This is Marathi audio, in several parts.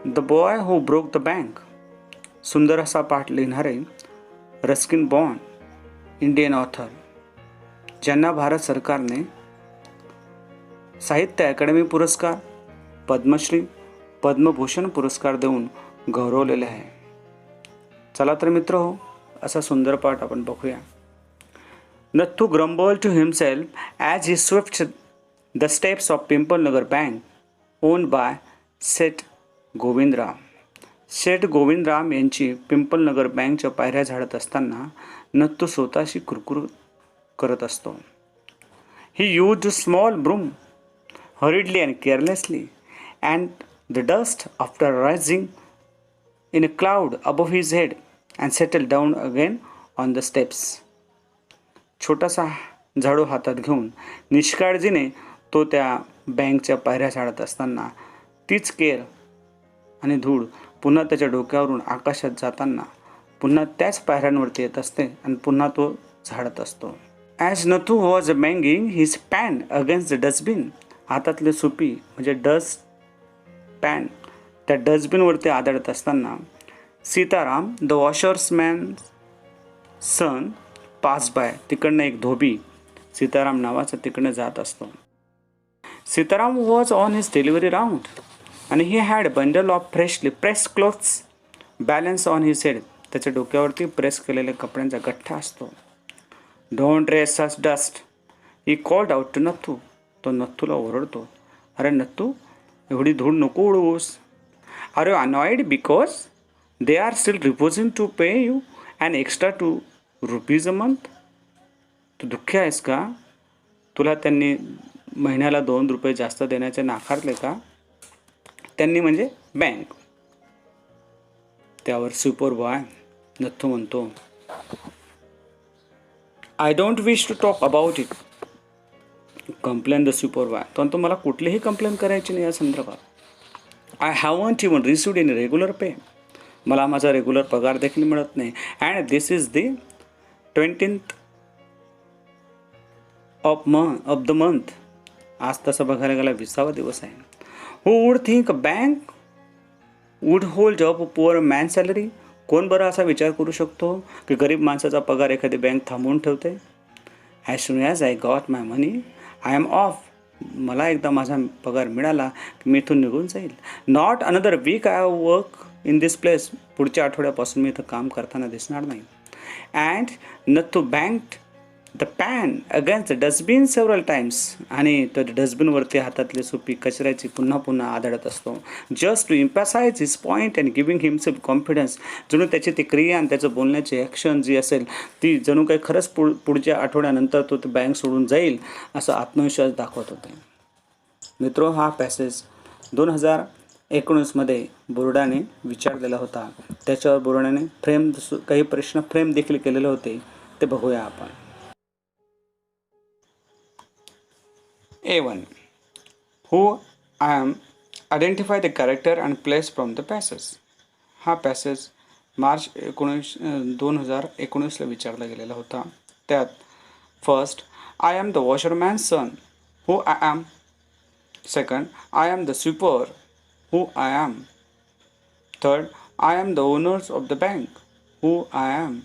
The boy who broke the bank. सुंदर असा पाठ लिहिणारे रस्किन बॉन्ड, इंडियन ऑथर, ज्यांना भारत सरकारने साहित्य अकादमी पुरस्कार, पद्मश्री, पद्मभूषण पुरस्कार देऊन गौरवलेले आहे. चला तर मित्र हो, असा सुंदर पाठ आपण बघूया. Nathu grumbled to himself as he swept the steps of Pimpalnagar Bank, owned by Seth Govindram. शेठ गोविंदराम यांची पिंपलनगर बँकच्या पायऱ्या झाडत असताना नत्तू स्वतःशी कुरकुर करत असतो. He used a small broom hurriedly and carelessly, and the dust, after rising in a cloud above his head, and settled down again on the steps. छोटासा झाडू हातात घेऊन निष्काळजीने तो त्या बँकच्या पायऱ्या झाडत असताना तीच केर आणि धूळ पुन्हा त्याच्या डोक्यावरून आकाशात जाताना पुन्हा त्याच पायऱ्यांवरती येत असते आणि पुन्हा तो झाडत असतो. As Nathu was banging his pan against the dustbin. हातातले सुपी म्हणजे डस्ट पॅन त्या डस्टबिनवरती आदळत असताना Sitaram the washersman son pass by. तिकडनं एक धोबी सीताराम नावाचा तिकडनं जात असतो. Sitaram was on his delivery round आणि he had bundle of freshly press clothes balance on his head. त्याच्या डोक्यावरती प्रेस केलेल्या कपड्यांचा गठ्ठा असतो. Don't raise such dust he called out to Nathu. तो नथूला ओरडतो, अरे नथू, एवढी धूळ नको उडवूस. Are you annoyed because they are still refusing to pay you and extra ₹2 a month. तू दुःखी आहेस का? तुला त्यांनी महिन्याला ₹2 जास्त देण्याचे नाकारले का? त्यांनी म्हणजे बँक. त्यावर सुपर बॉय नथू म्हणतो, I don't wish to talk about it. Complain the super boy. तो मला कुठलीही कंप्लेन करायची नाही या संदर्भात. I haven't even received in regular pay. मला माझा रेग्युलर पगार देखील मिळत नाही. And this is the 20th of the month. आज तसं बघायला गेला 20वा दिवस आहे. Who would think a bank would hold up a poor man's salary? कोण बरं असा विचार करू शकतो की गरीब माणसाचा पगार एखादी बँक थांबवून ठेवते. As soon as I got my money, I am off. मला एकदा माझा पगार मिळाला की मी इथून निघून जाईल. Not another week I work in this place. पुढच्या आठवड्यापासून मी इथं काम करताना दिसणार नाही. And Nathu banged the pan against the dustbin several times. आणि तो डस्टबिनवरती हातातले सुपी कचऱ्याची पुन्हा पुन्हा आदळत असतो. Just to emphasize his point and giving himself confidence. जणू त्याची ती क्रिया आणि त्याचं बोलण्याची ॲक्शन जी असेल ती जणू काही खरंच पुढच्या आठवड्यानंतर तो बँक सोडून जाईल असा आत्मविश्वास दाखवत होते. मित्रो, हा पॅसेज 2019मध्ये बोर्डाने विचारलेला होता. त्याच्यावर बोर्डाने काही प्रश्न फ्रेम देखील केलेले होते, ते बघूया आपण. A1. Who I am. Identify the character and place from the passage. हा पॅसेज मार्च 2019ला विचारला गेलेला होता. त्यात first, I am the washerman son. Who I am. Second, I am the sweeper. Who I am. Third, I am the owners of the bank. Who I am.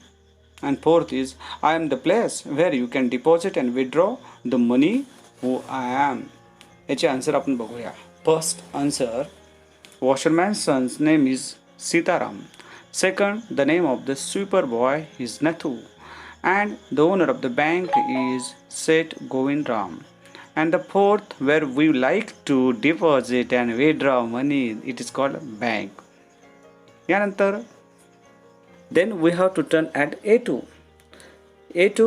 And fourth is, I am the place where you can deposit and withdraw the money. Who I am. याचे आन्सर आपण बघूया. First answer, washerman son's name is Sitaram. Second, the name of the sweeper boy is Nathu. And the owner of the bank is Seth Govindram. And the fourth, where we like to deposit and withdraw money, it is called bank. यानंतर then we have to turn at A2. A2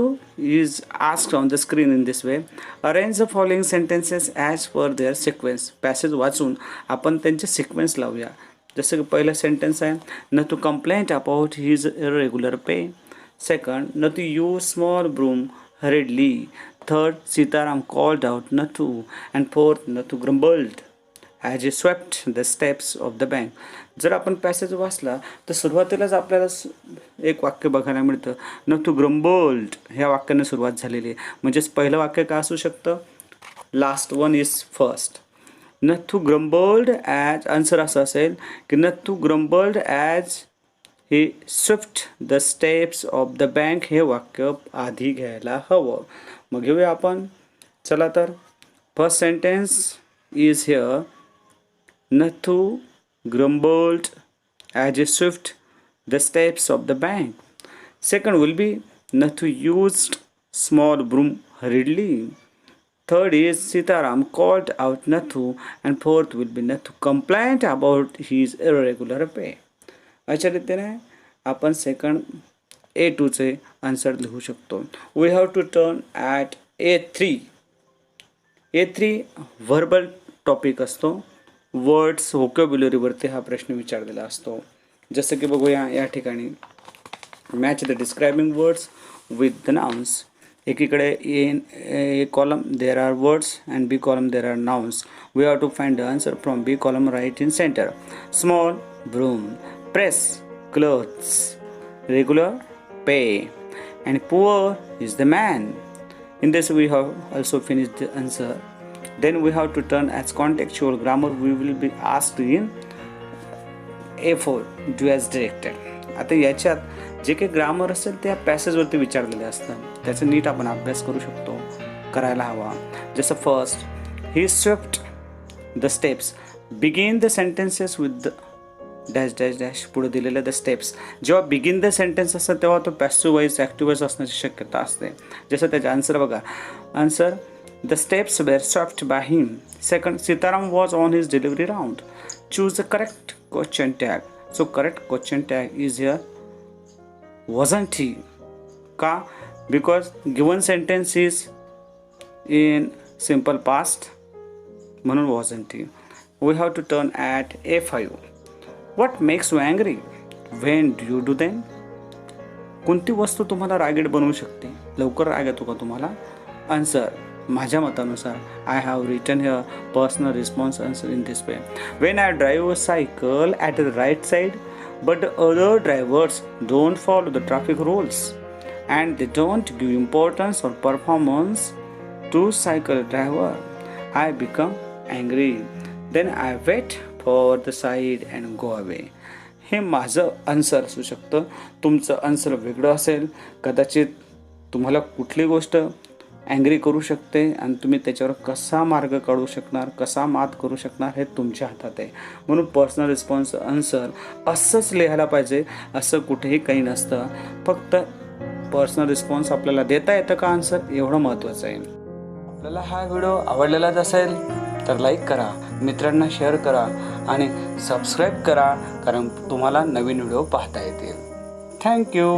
is asked on the screen in this way. Arrange the following sentences as per their sequence. Passage वाचून आपण त्यांचे सिक्वेन्स लावूया. जसं की पहिलं सेंटेन्स आहे, Nathu complaint about his irregular pay. Second, Nathu use small broom hurriedly. Third, Sitaram called out Nathu. And fourth, Nathu grumbled as he swept the steps of the bank. जर आपण पॅसेज वाचला तर सुरुवातीलाच आपल्याला एक वाक्य बघायला मिळतं, नथू ग्रम्बल्ड ह्या वाक्याने सुरुवात झालेली आहे. म्हणजेच पहिलं वाक्य काय असू शकतं, last one is first. Nathu grumbled as, answer असं असेल की Nathu grumbled as he swift the steps of the bank. हे वाक्य आधी घ्यायला हवं. मग घेऊया आपण. चला तर first sentence is here, Nathu grumbled as he swift the steps of the bank. Second will be Nathu used small broom hurriedly. Third is Sitaram called out Nathu, and fourth will be Nathu complained about his irregular pay. अशा रीतीने आपण सेकंड A2चे आन्सर लिहू शकतो. We have to turn at A3. A3 verbal topic असतो. वर्ड्स व्होकॅब्युलरीवरती हा प्रश्न विचारलेला असतो. जसं की बघूया या ठिकाणी, match the describing words with the nouns. एकीकडे in A column there are words and B column there are nouns. We have to find the answer from B column. Right in centre. Small broom, press, clothes, regular, pay, and poor is the man. In this we have also finished the answer. Then we have to turn as contextual grammar. We will be asked in A4 do as directed. आता याच्यात जे काही ग्रामर असेल त्या पॅसेजवरती विचारलेले असतात, त्याचा नीट आपण अभ्यास करू शकतो, करायला हवा. जसं first, he swift the steps. Begin the sentences with the dash dash dash. पुढे दिलेलं द स्टेप्स. जेव्हा बिगिन द सेंटेन्स असतं तेव्हा तो पॅसिव्ह वाईज ॲक्टिव्ह वाईज असण्याची शक्यता असते. जसं त्याचा आन्सर बघा. Answer, the steps were swept by him. Second, Sitaram was on his delivery round. Choose the correct question tag. So correct question tag is here wasn't he. का? Because given sentence is in simple past, म्हणून wasn't he. We have to turn at A5. What makes you angry? When do you do them? कोणती वस्तू तुम्हाला रागीट बनवू शकते? लवकर राग येतो का तुम्हाला? आन्सर, माझ्या मतानुसार I have written here personal response answer in this way. When I drive a cycle at the right side but the other drivers don't follow the traffic rules and they don't give importance or performance to cycle driver, I become angry. Then I wait for the side and go away. हे माझं आन्सर असू शकतं. तुमचं आन्सर वेगळं असेल. कदाचित तुम्हाला कुठली गोष्ट अँग्री करू शकते आणि तुम्ही त्याच्यावर कसा मार्ग काढू शकणार, कसा मात करू शकणार, हे तुमच्या हातात आहे. म्हणून पर्सनल रिस्पॉन्स आन्सर असंच लिहायला पाहिजे असं कुठेही काही नसतं. फक्त पर्सनल रिस्पॉन्स आपल्याला देता येतं का आन्सर, एवढं महत्त्वाचं आहे. आपल्याला हा व्हिडिओ आवडलेलाच असेल तर लाईक करा, मित्रांना शेअर करा आणि सबस्क्राईब करा, कारण तुम्हाला नवीन व्हिडिओ पाहता येतील. थँक्यू.